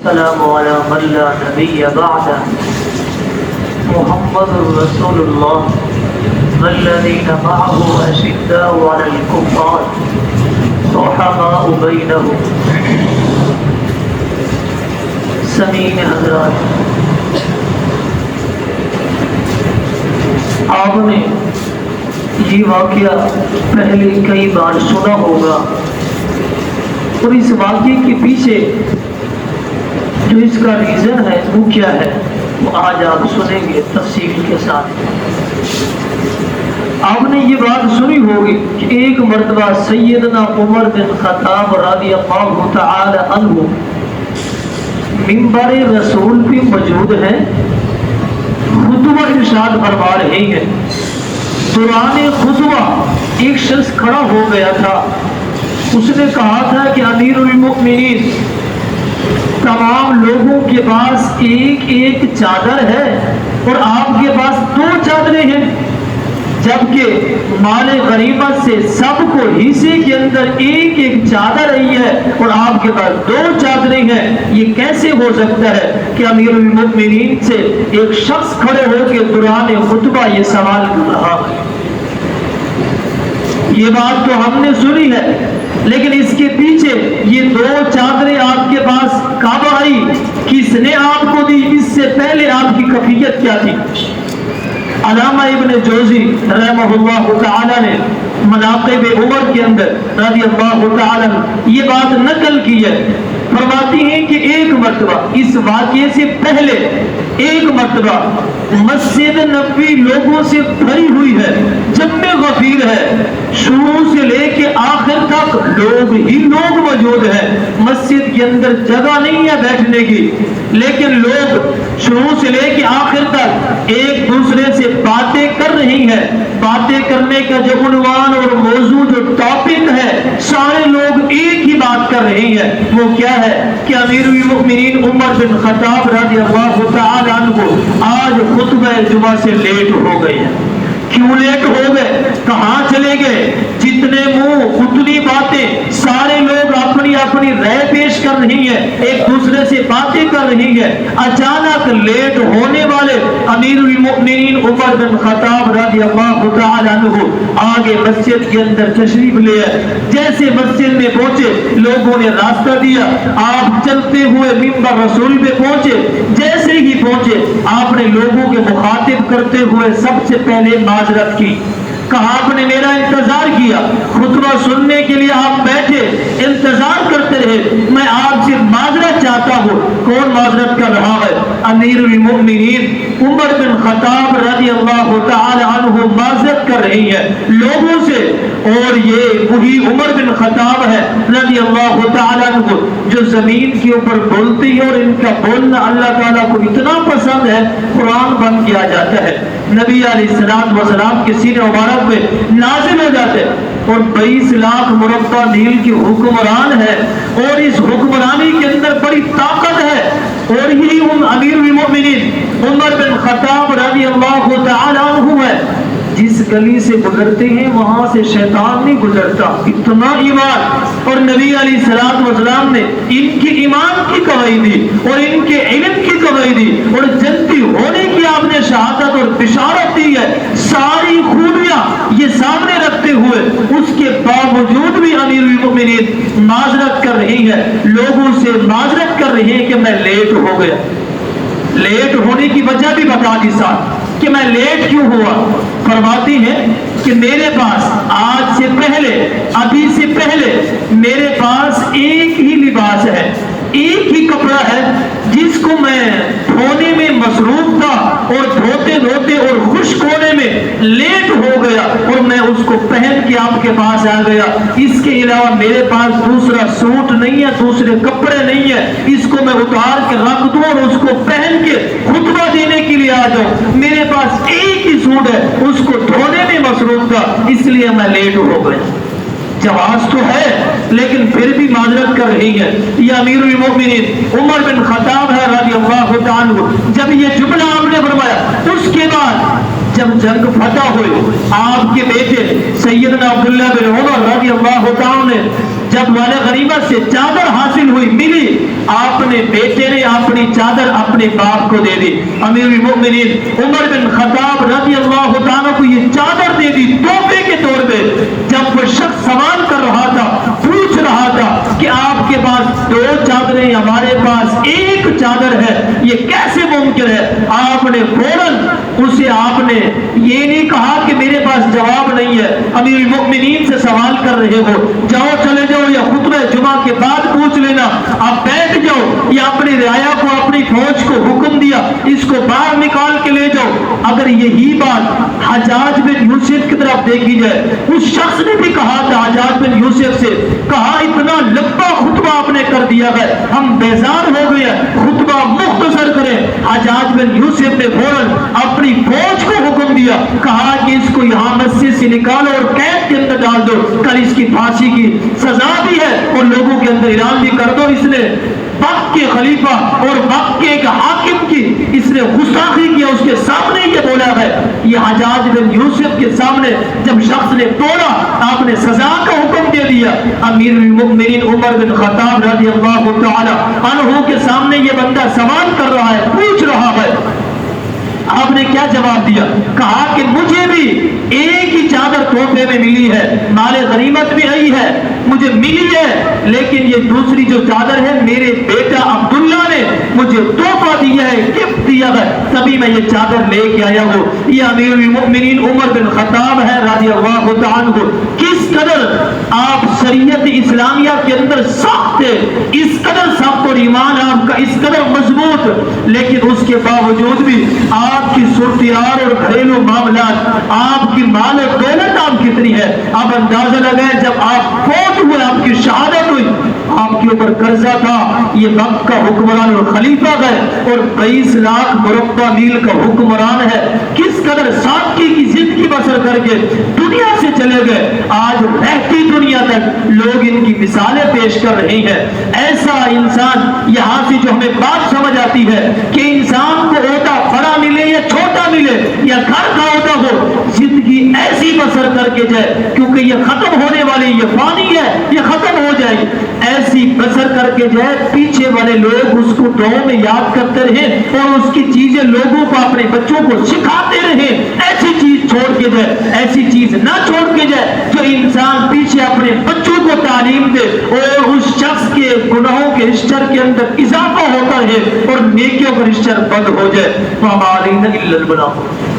السلام على من لا نبي بعده محمد رسول الله والذين معه أشداء على الكفار رحماء بينهم. سمعين حضرات، آپ نے یہ واقعہ پہلے کئی بار سنا ہوگا، اور اس واقعے کے پیچھے جو اس کا ریزن ہے وہ کیا ہے وہ آج آپ سنیں گے تفصیل کے ساتھ۔ آپ نے یہ بات سنی ہوگی کہ ایک مرتبہ سیدنا عمر بن خطاب رضی اللہ تعالی عنہ منبر رسول پہ موجود ہیں، خطبہ ارشاد فرما رہے ہیں۔ دوران خطبہ ایک شخص کھڑا ہو گیا تھا، اس نے کہا تھا کہ امیر المؤمنین، تمام لوگوں کے پاس ایک ایک چادر ہے اور آپ کے پاس 2 چادریں ہیں، جبکہ مال غنیمت سے سب کو حصے کے اندر ایک ایک چادر رہی ہے اور آپ کے پاس 2 چادریں ہیں۔ یہ کیسے ہو سکتا ہے کہ امیر المؤمنین سے ایک شخص کھڑے ہو کے دوران خطبہ یہ سوال کر رہا ہے؟ یہ بات تو ہم نے سنی ہے، لیکن اس کے پیچھے یہ 2 چادریں آپ کے پاس کب آئی، کس نے آپ کو دی، اس سے پہلے آپ کی کیفیت کیا تھی؟ علامہ ابن جوزی رحمہ اللہ تعالی نے مناقب عمر کے اندر رضی اللہ تعالی یہ بات نقل کی ہے، فرماتی ہیں کہ ایک مرتبہ اس واقعے سے پہلے ایک مرتبہ مسجد نبوی لوگوں سے بھری ہوئی ہے، جمع غفیر ہے، شروع سے لے کے آخر تک لوگ ہی لوگ موجود ہیں، مسجد کے اندر جگہ نہیں ہے بیٹھنے کی، لیکن لوگ شروع سے لے کے آخر تک ایک دوسرے سے باتیں کر رہی ہیں۔ باتیں کرنے کا جو عنوان اور موضوع جو ٹاپک ہے، سارے لوگ ایک ہی بات کر رہے ہیں، وہ کیا ہے کہ امیر المؤمنین عمر بن خطاب رضی اللہ تعالی عنہ آج خطبہ جمعہ سے لیٹ ہو گئے ہیں۔ کیوں لیٹ ہو گئے؟ کہاں چلے گئے؟ جتنے منہ اتنی باتیں، سارے لوگ اپنی اپنی رائے پیش کر رہی ہیں، ایک دوسرے سے باتیں کر رہی ہیں۔ اچانک لیٹ ہونے والے امیر المؤمنین عمر بن خطاب رضی اللہ تعالی عنہ آگے مسجد کے اندر تشریف لے آئے۔ جیسے مسجد میں پہنچے، لوگوں نے راستہ دیا، آپ چلتے ہوئے منبر رسول پہ پہنچے۔ جیسے ہی پہنچے، آپ نے لوگوں کے مخاطب کرتے ہوئے سب سے پہلے معذرت کی، کہا آپ نے میرا انتظار کیا، خطبہ سننے کے لیے آپ بیٹھے، انتظار کرتے رہے، میں آپ سے معذرت چاہتا ہوں۔ کون معذرت کر رہا ہے؟ امیر المؤمنین عمر بن خطاب رضی اللہ تعالی عنہ معذرت کر رہی ہے لوگوں سے، اور یہ وہی عمر بن خطاب ہے رضی اللہ تعالی عنہ جو زمین کے اوپر بولتے ہیں، اور ان کا بولنا اللہ تعالیٰ کو اتنا پسند ہے قرآن بند کیا جاتا ہے، نبی علیہ السلام کے سینے مبارک میں نازل ہو جاتے ہیں، اور 22 لاکھ مربع میل کی حکمران ہے، اور اس حکمرانی کے اندر بڑی طاقت ہے، اور یہی امیر المؤمنین عمر بن خطاب رضی اللہ تعالی عنہ ہے۔ جس گلی سے گزرتے ہیں وہاں سے شیطان نہیں گزرتا، اتنا ایمان، اور نبی علیہ السلام نے ان کے ایمان کی گواہی دی اور ان کے علم کی گواہی دی اور جنتی ہونے کی آپ نے شہادت اور بشارت دی ہے۔ ساری خوبیاں یہ سامنے رکھتے ہوئے اس کے باوجود بھی امیر المؤمنین معذرت کر رہی ہے، لوگوں سے معذرت کر رہی ہے کہ میں لیٹ ہو گیا۔ لیٹ ہونے کی وجہ بھی بتا دی ساتھ کہ میں لیٹ کیوں ہوا۔ فرماتی ہیں کہ میرے پاس آج سے پہلے، ابھی سے پہلے میرے پاس ایک ہی لباس ہے، ایک ہی کپڑا ہے، جس کو میں دھونے میں مصروف تھا، اور دھوتے دھوتے اور خشک ہونے میں لیٹ ہو گیا، اور میں اس کو پہن کے آپ کے پاس آ گیا۔ اس کے علاوہ میرے پاس دوسرا سوٹ نہیں ہے، دوسرے کپڑے نہیں ہے، اس کو میں اتار کے رکھ دوں اور اس کو پہن کے خطبہ دینے کے لیے آ جاؤں۔ میرے پاس ایک ہی سوٹ ہے، اس کو دھونے میں مصروف تھا، اس لیے میں لیٹ ہو گیا۔ جواز تو ہے لیکن پھر بھی معذرت کر رہی ہے۔ یہ امیر المؤمنین عمر بن خطاب ہے رضی اللہ تعالی عنہ۔ جب یہ جملہ آپ نے فرمایا، اس کے بعد جب جنگ فتح ہوئی، آپ کے بیٹے سیدنا عبداللہ بن عمر رضی اللہ تعالیٰ نے جب مال غنیمت سے چادر حاصل ہوئی ملی، آپ نے بیٹے نے اپنی چادر اپنے باپ کو دے دی۔ امیر المؤمنین عمر بن خطاب رضی اللہ تعالیٰ کو یہ چادر دے دی تحفے کے طور پہ۔ جب وہ شخص سوال کر رہا تھا، پوچھ رہا تھا کہ آپ کے پاس 2 چادریں، ہمارے پاس 1 چادر ہے، یہ کیسے ممکن ہے؟ آپ نے فوراً اسے آپ نے یہ نہیں کہا کہ میرے پاس جواب نہیں ہے، امیر المؤمنین سے سوال کر رہے ہو، جاؤ چلے جاؤ یا خطبہ جمعہ کے بعد پوچھ لینا، آپ بیٹھ جاؤ، یا اپنی رعایا کو اپنی فوج کو حکم دیا اس کو باہر نکال کے لے جاؤ۔ اگر یہی بات حجاج بن یوسف کی طرف دیکھی جائے، اس شخص نے بھی کہا تھا حجاج بن یوسف سے، کہا اتنا لمبا خطبہ آپ نے کر دیا ہے، ہم بیزار ہو گئے، خطبہ مختصر کریں۔ حجاج بن یوسف نے فوراً اپنی فوج کو حکم دیا، کہا کہ اس کو یہاں مسجد سے نکالو اور قید کے اندر ڈال دو، کل اس کی پھانسی کی سزا بھی ہے اور لوگوں کے اندر اعلان بھی کر دو اس نے وقت کے خلیفہ اور وقت کے ایک حاکم کی اس نے گستاخی کیا، اس کے سامنے یہ بولا ہے۔ یہ حجاج بن یوسف کے سامنے جب شخص نے توڑا، آپ نے سزا کا حکم دے دیا۔ امیر المؤمنین عمر بن خطاب رضی اللہ تعالی عنہ کے سامنے یہ بندہ سوال کر رہا ہے، پوچھ رہا ہے، آپ نے کیا جواب دیا؟ کہا کہ مجھے بھی 1 ہی چادر تحفے میں ملی ہے، مال غنیمت بھی آئی ہے، مجھے ملی ہے، لیکن یہ دوسری جو چادر ہے میرے بیٹا عبداللہ نے مجھے تحفہ دیا ہے، گفٹ دیا ہے، تبھی میں یہ چادر لے کے آیا ہوں۔ یہ امیر المؤمنین عمر بن خطاب ہے رضی اللہ تعالیٰ عنہ، کس قدر آپ شریعت اسلامیہ کے اندر سخت ہے، اس قدر سخت اور ایمان آپ کا اس قدر مضبوط، لیکن اس کے باوجود بھی آپ کی صورتحال اور گھریلو معاملات، آپ کی مال و دولت آپ کتنی ہے، آپ اندازہ لگائیں جب آپ فوت ہوئے، آپ کی شہادت ہوئی، آپ کے اوپر قرضہ تھا، یہ وقت کا حکمران اور خلیفہ گئے اور 22 لاکھ مربع میل کا حکمران ہے، کس قدر سادگی کی زندگی بسر کر کے دنیا سے چلے گئے، آج رہتی دنیا تک لوگ ان کی مثالیں پیش کر رہے ہیں۔ ایسا انسان یہاں سے جو ہمیں بات سمجھ آتی ہے کہ انسان کو عہدہ بڑا ملے یا چھوٹا ملے یا گھر کا عہدہ ہو، زندگی ایسی بسر کر کے جائے، کیونکہ یہ ختم ہونے والی، یہ فانی ہے، یہ ختم ہو جائے، ایسی بسر کر کے جائے، پیچھے والے لوگ اس کو دعاؤں میں یاد کرتے رہیں اور اس کی چیزیں لوگوں کو اپنے بچوں کو سکھاتے رہیں۔ ایسی چیز چھوڑ کے جائے، ایسی چیز نہ چھوڑ کے جائے جو انسان پیچھے اپنے بچوں کو تعلیم دے اور اس شخص کے گناہوں کے رجسٹر کے اندر اضافہ ہوتا ہے اور نیکیوں کا رجسٹر بند ہو جائے۔ وَمَا عَلَيْنَا إِلَّا الْبَلَاغُ۔